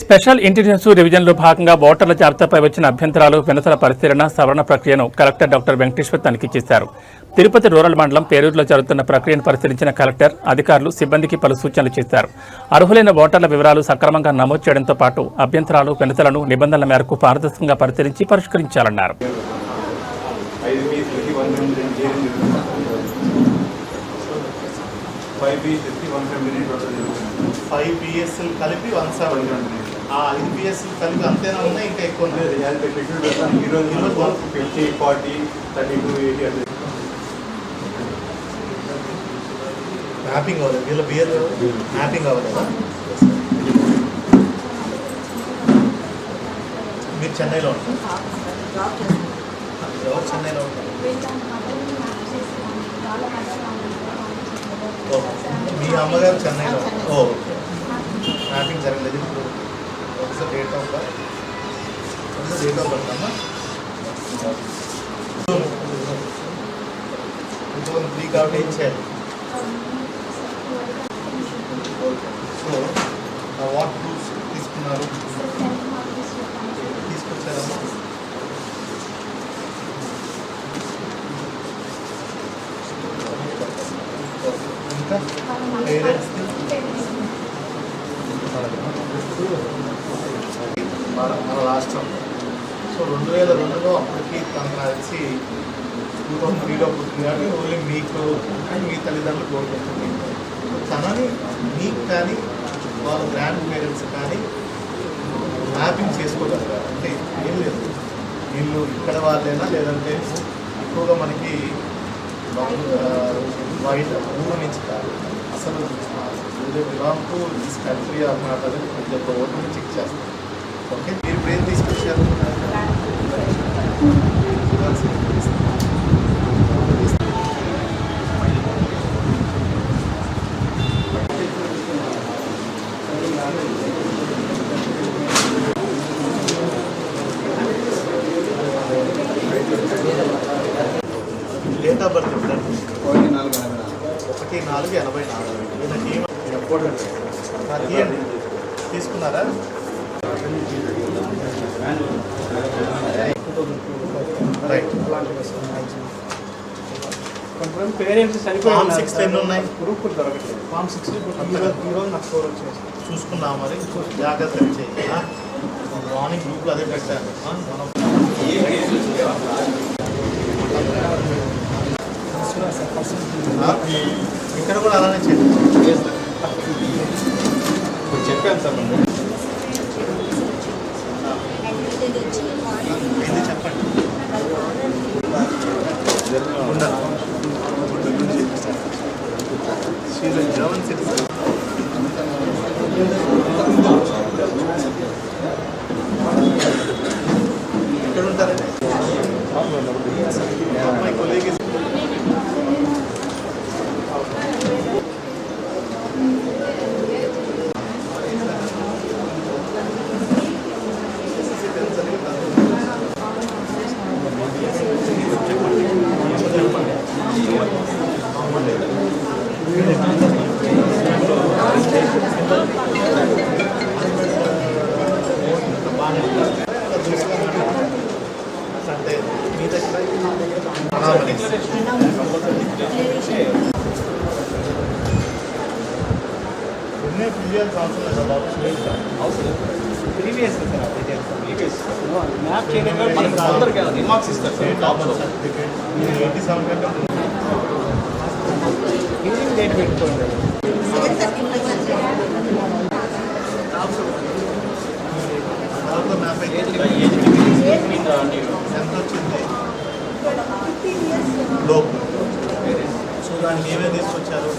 Special intelligence రివిజన్లో భాగంగా ఓటర్ల జాబితాపై వచ్చిన అభ్యంతరాలు వినతుల పరిశీలన సవరణ ప్రక్రియను కలెక్టర్ డాక్టర్ వెంకటేశ్వర్ తనిఖీ చేశారు. తిరుపతి రూరల్ మండలం పేరూరులో జరుగుతున్న ప్రక్రియను పరిశీలించిన కలెక్టర్ అధికారులు సిబ్బందికి పలు సూచనలు చేశారు. అర్హులైన ఓటర్ల వివరాలు సక్రమంగా నమోదు చేయడంతో పాటు అభ్యంతరాలు వినతులను నిబంధనల మేరకు పారదర్శకంగా పరిశీలించి పరిష్కరించాలన్నారు. ఫైవ్ పిఎస్ఎల్ కలిపి 170 ఆ 5 పిఎస్ఎల్ కలిపి అంతేనా ఉన్నాయి ఇంకా ఎక్కువ మ్యాపింగ్ అవ్వలేదు వీళ్ళ బియర్ మ్యాపింగ్ అవ్వలేదా? మీరు చెన్నైలో ఉంటారు? ఎవరు చెన్నైలో ఉంటారు? మీ అమ్మగారు చెన్నైలో? ఓకే, మ్యాపింగ్ జరగలేదు. ఒకసారి డేట్ ఆఫ్ బర్త్ అమ్మా. ఇంకొక 3 కాబట్టి ఏం చేయాలి? ఓకే, సో వాట్ ప్రూఫ్స్ తీసుకున్నారు? తీసుకొచ్చారమ్మా. ఇంకా పేరెంట్స్ మన రాష్ట్రంలో సో 2002లో అప్పటికి తను కలిసి 2003లో పుట్టింది కాబట్టి ఓన్లీ మీకు అండ్ మీ తల్లిదండ్రులు కోరుకుంటుంది. తనని మీకు కానీ వాళ్ళ గ్రాండ్ పేరెంట్స్ కానీ మ్యాపింగ్ చేసుకోగలరా? అంటే ఏం లేదు, వీళ్ళు ఇక్కడ వాళ్ళైనా లేదంటే ఎక్కువగా మనకి వైట్ ఊరు నుంచి కాదు, అసలు బిలాంగ్ టు దిస్ కంట్రీ అన్నమాట అని ప్రతి ఒక్క ఓటర్ని చెక్ చేస్తారు. ఓకే, మీరు ఇప్పుడు ఏం తీసుకొచ్చారు? డేట్ ఆఫ్ బర్త్ ఎప్పుడండి? 1/4/84. తీయండి, తీసుకున్నారా? రైట్. పేరెంట్స్ ఫామ్ 6 ఎన్ని ఉన్నాయి? గ్రూపులు దొరకట్లేదు. ఫామ్ 6 ఈరోజు నాకు 4 వచ్చేసి చూసుకున్నాం. మరి జాగ్రత్తగా చేయాలి. మార్నింగ్ గ్రూప్లో అదే పెట్టాను. మనం ఇక్కడ కూడా అలానే చేయాలి. చెప్పాను సార్. ఇది చెప్పండి. German citizen. ఎక్కడ ఉంటారండి? మై కొలీగ్ అంటే మీ దగ్గర ఫిల్ చేయాల్సిన అవసరం లేదు. ప్రీవియస్ మ్యాప్ చేయడానికి రిమార్క్స్ ఇస్తారు సర్టిఫికేట్ 87 కంటే బిల్డింగ్ డేట్ పెట్టుకోండి. మ్యాప్ ఎంత వచ్చింది లోపు? సో దాన్ని ఏమేమి తీసుకొచ్చారు?